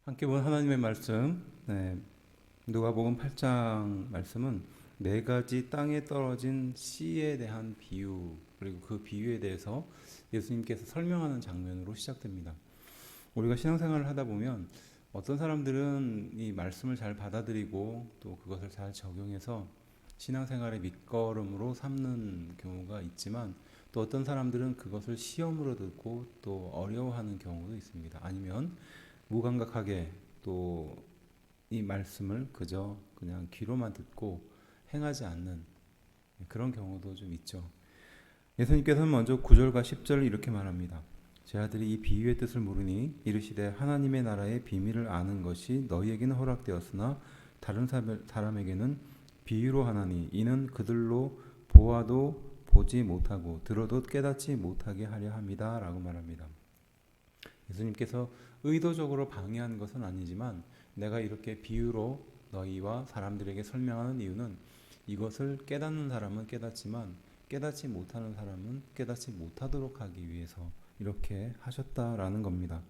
함께 본 하나님의 말씀, 누가복음 8장 말씀은 네 가지 땅에 떨어진 씨에 대한 비유, 그리고 그 비유에 대해서 예수님께서 설명하는 장면으로 시작됩니다. 우리가 신앙생활을 하다 보면 어떤 사람들은 이 말씀을 잘 받아들이고 또 그것을 잘 적용해서 신앙생활의 밑거름으로 삼는 경우가 있지만, 또 어떤 사람들은 그것을 시험으로 듣고 또 어려워하는 경우도 있습니다. 아니면 무감각하게 또 이 말씀을 그저 그냥 귀로만 듣고 행하지 않는 그런 경우도 좀 있죠. 예수님께서는 먼저 9절과 10절을 이렇게 말합니다. 제 아들이 이 비유의 뜻을 모르니 이르시되 하나님의 나라의 비밀을 아는 것이 너희에게는 허락되었으나 다른 사람에게는 비유로 하나니 이는 그들로 보아도 보지 못하고 들어도 깨닫지 못하게 하려 함이다 라고 말합니다. 예수님께서 의도적으로 방해한 것은 아니지만 내가 이렇게 비유로 너희와 사람들에게 설명하는 이유는 이것을 깨닫는 사람은 깨닫지만 깨닫지 못하는 사람은 깨닫지 못하도록 하기 위해서 이렇게 하셨다라는 겁니다.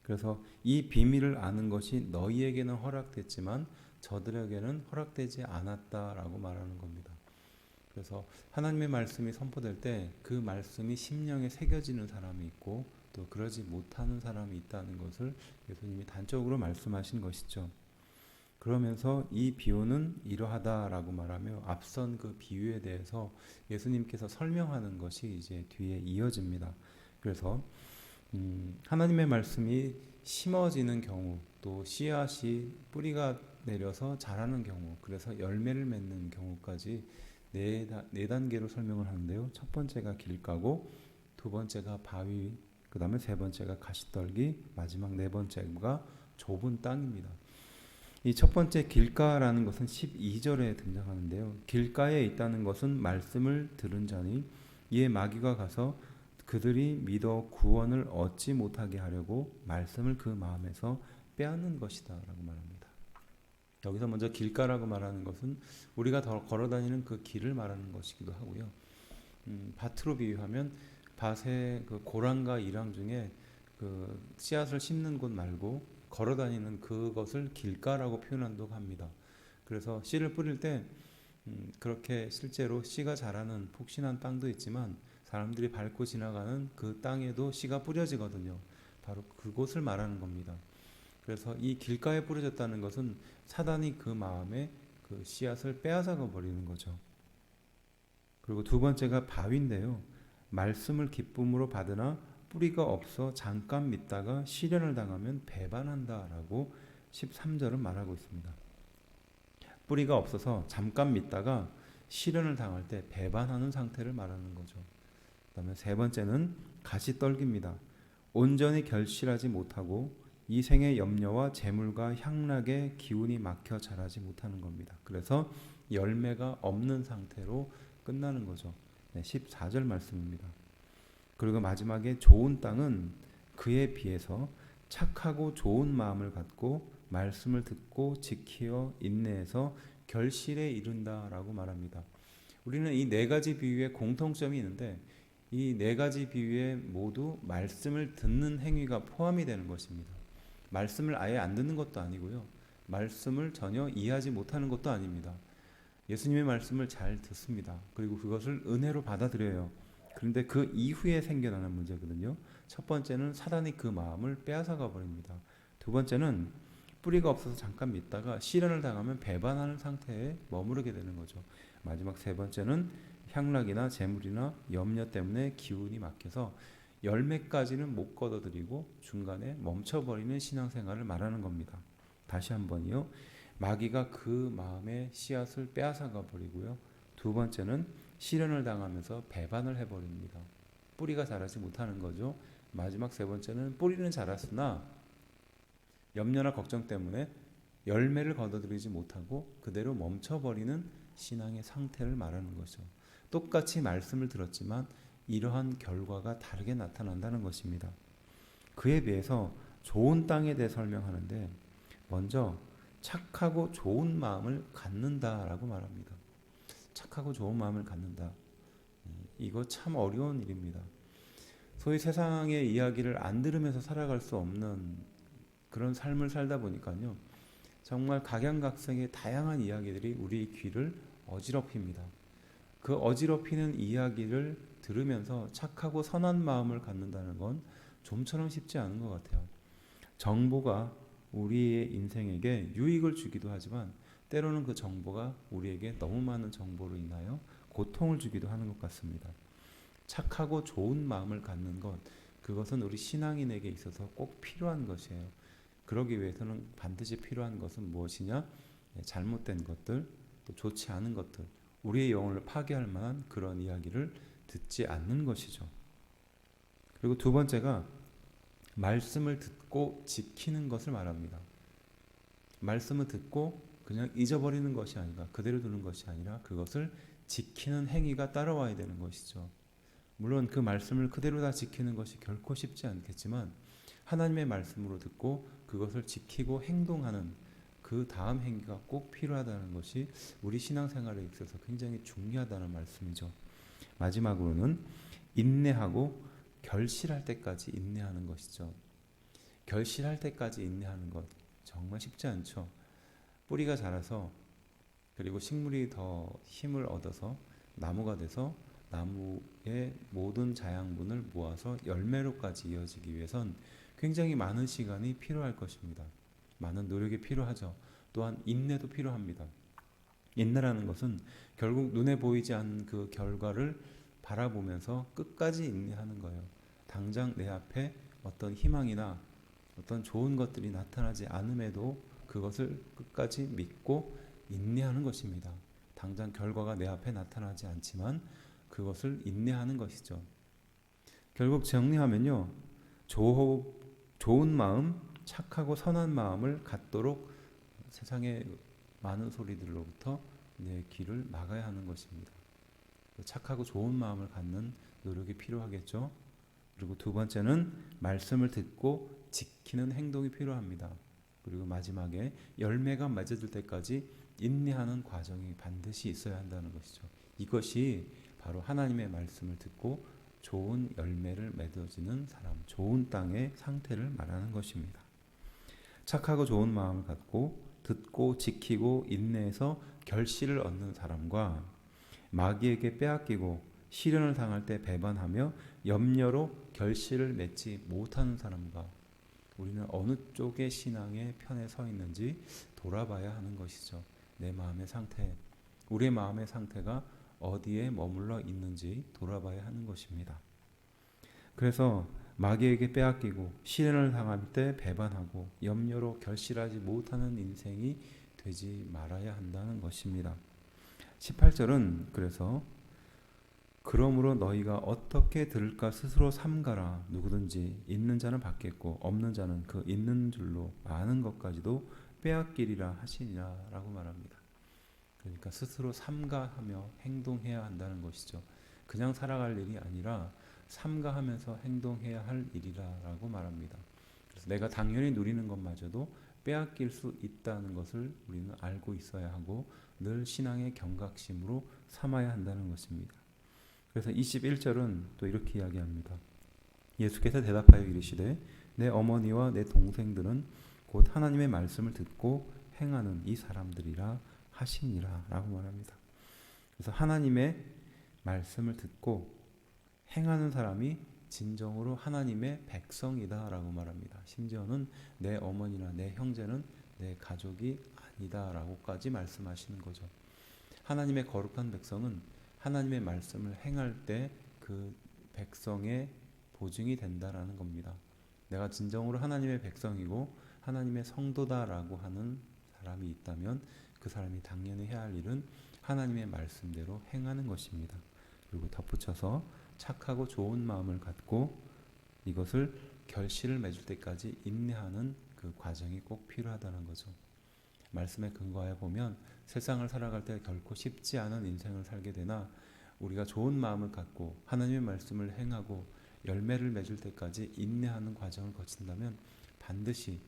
그래서 이 비밀을 아는 것이 너희에게는 허락됐지만 저들에게는 허락되지 않았다라고 말하는 겁니다. 그래서 하나님의 말씀이 선포될 때 그 말씀이 심령에 새겨지는 사람이 있고 또 그러지 못하는 사람이 있다는 것을 예수님이 단적으로 말씀하신 것이죠. 그러면서 이 비유는 이러하다라고 말하며 앞선 그 비유에 대해서 예수님께서 설명하는 것이 이제 뒤에 이어집니다. 그래서 하나님의 말씀이 심어지는 경우, 또 씨앗이 뿌리가 내려서 자라는 경우, 그래서 열매를 맺는 경우까지 네 단계로 설명을 하는데요. 첫 번째가 길가고, 두 번째가 바위, 그 다음에 세 번째가 가시떨기, 마지막 네 번째가 좁은 땅입니다. 이 첫 번째 길가라는 것은 12절에 등장하는데요. 길가에 있다는 것은 말씀을 들은 자니 이에 마귀가 가서 그들이 믿어 구원을 얻지 못하게 하려고 말씀을 그 마음에서 빼앗는 것이다 라고 말합니다. 여기서 먼저 길가라고 말하는 것은 우리가 걸어다니는 그 길을 말하는 것이기도 하고요. 밭으로 비유하면 밭의 그 고랑과 이랑 중에 그 씨앗을 심는 곳 말고 걸어다니는 그것을 길가라고 표현한다고 합니다. 그래서 씨를 뿌릴 때 그렇게 실제로 씨가 자라는 폭신한 땅도 있지만 사람들이 밟고 지나가는 그 땅에도 씨가 뿌려지거든요. 바로 그곳을 말하는 겁니다. 그래서 이 길가에 뿌려졌다는 것은 사단이 그 마음에 그 씨앗을 빼앗아가 버리는 거죠. 그리고 두 번째가 바위인데요. 말씀을 기쁨으로 받으나 뿌리가 없어 잠깐 믿다가 시련을 당하면 배반한다라고 13절은 말하고 있습니다. 뿌리가 없어서 잠깐 믿다가 시련을 당할 때 배반하는 상태를 말하는 거죠. 그다음에 세 번째는 가시떨기입니다. 온전히 결실하지 못하고 이 생의 염려와 재물과 향락의 기운이 막혀 자라지 못하는 겁니다. 그래서 열매가 없는 상태로 끝나는 거죠. 14절 말씀입니다. 그리고 마지막에 좋은 땅은 그에 비해서 착하고 좋은 마음을 갖고 말씀을 듣고 지키어 인내해서 결실에 이른다라고 말합니다. 우리는 이 네 가지 비유에 공통점이 있는데 이 네 가지 비유에 모두 말씀을 듣는 행위가 포함이 되는 것입니다. 말씀을 아예 안 듣는 것도 아니고요. 말씀을 전혀 이해하지 못하는 것도 아닙니다. 예수님의 말씀을 잘 듣습니다. 그리고 그것을 은혜로 받아들여요. 그런데 그 이후에 생겨나는 문제거든요. 첫 번째는 사단이 그 마음을 빼앗아가 버립니다. 두 번째는 뿌리가 없어서 잠깐 믿다가 시련을 당하면 배반하는 상태에 머무르게 되는 거죠. 마지막 세 번째는 향락이나 재물이나 염려 때문에 기운이 막혀서 열매까지는 못 거둬들이고 중간에 멈춰버리는 신앙생활을 말하는 겁니다. 다시 한번요. 마귀가 그 마음의 씨앗을 빼앗아가 버리고요. 두 번째는 시련을 당하면서 배반을 해버립니다. 뿌리가 자라지 못하는 거죠. 마지막 세 번째는 뿌리는 자랐으나 염려나 걱정 때문에 열매를 거둬들이지 못하고 그대로 멈춰버리는 신앙의 상태를 말하는 거죠. 똑같이 말씀을 들었지만 이러한 결과가 다르게 나타난다는 것입니다. 그에 비해서 좋은 땅에 대해 설명하는데 먼저 착하고 좋은 마음을 갖는다라고 말합니다. 착하고 좋은 마음을 갖는다. 이거 참 어려운 일입니다. 소위 세상의 이야기를 안 들으면서 살아갈 수 없는 그런 삶을 살다 보니까요. 정말 각양각색의 다양한 이야기들이 우리 귀를 어지럽힙니다. 그 어지럽히는 이야기를 들으면서 착하고 선한 마음을 갖는다는 건 좀처럼 쉽지 않은 것 같아요. 정보가 우리의 인생에게 유익을 주기도 하지만 때로는 그 정보가 우리에게 너무 많은 정보로 인하여 고통을 주기도 하는 것 같습니다. 착하고 좋은 마음을 갖는 것, 그것은 우리 신앙인에게 있어서 꼭 필요한 것이에요. 그러기 위해서는 반드시 필요한 것은 무엇이냐? 잘못된 것들, 또 좋지 않은 것들, 우리의 영혼을 파괴할 만한 그런 이야기를 듣지 않는 것이죠. 그리고 두 번째가 말씀을 듣고 지키는 것을 말합니다. 말씀을 듣고 그냥 잊어버리는 것이 아니라, 그대로 두는 것이 아니라 그것을 지키는 행위가 따라와야 되는 것이죠. 물론 그 말씀을 그대로 다 지키는 것이 결코 쉽지 않겠지만 하나님의 말씀으로 듣고 그것을 지키고 행동하는 그 다음 행위가 꼭 필요하다는 것이 우리 신앙생활에 있어서 굉장히 중요하다는 말씀이죠. 마지막으로는 인내하고 결실할 때까지 인내하는 것이죠. 결실할 때까지 인내하는 것 정말 쉽지 않죠. 뿌리가 자라서 그리고 식물이 더 힘을 얻어서 나무가 돼서 나무의 모든 자양분을 모아서 열매로까지 이어지기 위해선 굉장히 많은 시간이 필요할 것입니다. 많은 노력이 필요하죠. 또한 인내도 필요합니다. 인내라는 것은 결국 눈에 보이지 않는 그 결과를 바라보면서 끝까지 인내하는 거예요. 당장 내 앞에 어떤 희망이나 어떤 좋은 것들이 나타나지 않음에도 그것을 끝까지 믿고 인내하는 것입니다. 당장 결과가 내 앞에 나타나지 않지만 그것을 인내하는 것이죠. 결국 정리하면요. 좋은 마음, 착하고 선한 마음을 갖도록 세상의 많은 소리들로부터 내 귀를 막아야 하는 것입니다. 착하고 좋은 마음을 갖는 노력이 필요하겠죠. 그리고 두 번째는 말씀을 듣고 지키는 행동이 필요합니다. 그리고 마지막에 열매가 맺어질 때까지 인내하는 과정이 반드시 있어야 한다는 것이죠. 이것이 바로 하나님의 말씀을 듣고 좋은 열매를 맺어지는 사람, 좋은 땅의 상태를 말하는 것입니다. 착하고 좋은 마음을 갖고 듣고 지키고 인내해서 결실을 얻는 사람과 마귀에게 빼앗기고 시련을 당할 때 배반하며 염려로 결실을 맺지 못하는 사람과 우리는 어느 쪽의 신앙의 편에 서 있는지 돌아봐야 하는 것이죠. 내 마음의 상태, 우리의 마음의 상태가 어디에 머물러 있는지 돌아봐야 하는 것입니다. 그래서 마귀에게 빼앗기고 시련을 당할 때 배반하고 염려로 결실하지 못하는 인생이 되지 말아야 한다는 것입니다. 18절은 그래서 그러므로 너희가 어떻게 들을까 스스로 삼가라. 누구든지 있는 자는 받겠고 없는 자는 그 있는 줄로 아는 것까지도 빼앗기리라 하시니라 라고 말합니다. 그러니까 스스로 삼가하며 행동해야 한다는 것이죠. 그냥 살아갈 일이 아니라 삼가하면서 행동해야 할 일이라고 말합니다. 그래서 내가 당연히 누리는 것마저도 빼앗길 수 있다는 것을 우리는 알고 있어야 하고 늘 신앙의 경각심으로 삼아야 한다는 것입니다. 그래서 21절은 또 이렇게 이야기합니다. 예수께서 대답하여 이르시되 내 어머니와 내 동생들은 곧 하나님의 말씀을 듣고 행하는 이 사람들이라 하시니라 라고 말합니다. 그래서 하나님의 말씀을 듣고 행하는 사람이 진정으로 하나님의 백성이다 라고 말합니다. 심지어는 내 어머니나 내 형제는 내 가족이 아니다 라고까지 말씀하시는 거죠. 하나님의 거룩한 백성은 하나님의 말씀을 행할 때 그 백성의 보증이 된다라는 겁니다. 내가 진정으로 하나님의 백성이고 하나님의 성도다라고 하는 사람이 있다면 그 사람이 당연히 해야 할 일은 하나님의 말씀대로 행하는 것입니다. 그리고 덧붙여서 착하고 좋은 마음을 갖고 이것을 결실을 맺을 때까지 인내하는 그 과정이 꼭 필요하다는 거죠. 말씀에 근거하여 보면 세상을 살아갈 때 결코 쉽지 않은 인생을 살게 되나 우리가 좋은 마음을 갖고 하나님의 말씀을 행하고 열매를 맺을 때까지 인내하는 과정을 거친다면 반드시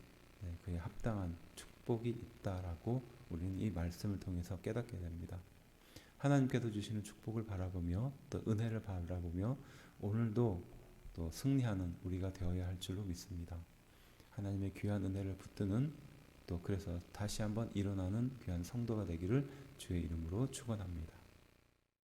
그에 합당한 축복이 있다라고 우리는 이 말씀을 통해서 깨닫게 됩니다. 하나님께서 주시는 축복을 바라보며 또 은혜를 바라보며 오늘도 또 승리하는 우리가 되어야 할 줄로 믿습니다. 하나님의 귀한 은혜를 붙드는, 또 그래서 다시 한번 일어나는 귀한 성도가 되기를 주의 이름으로 축원합니다.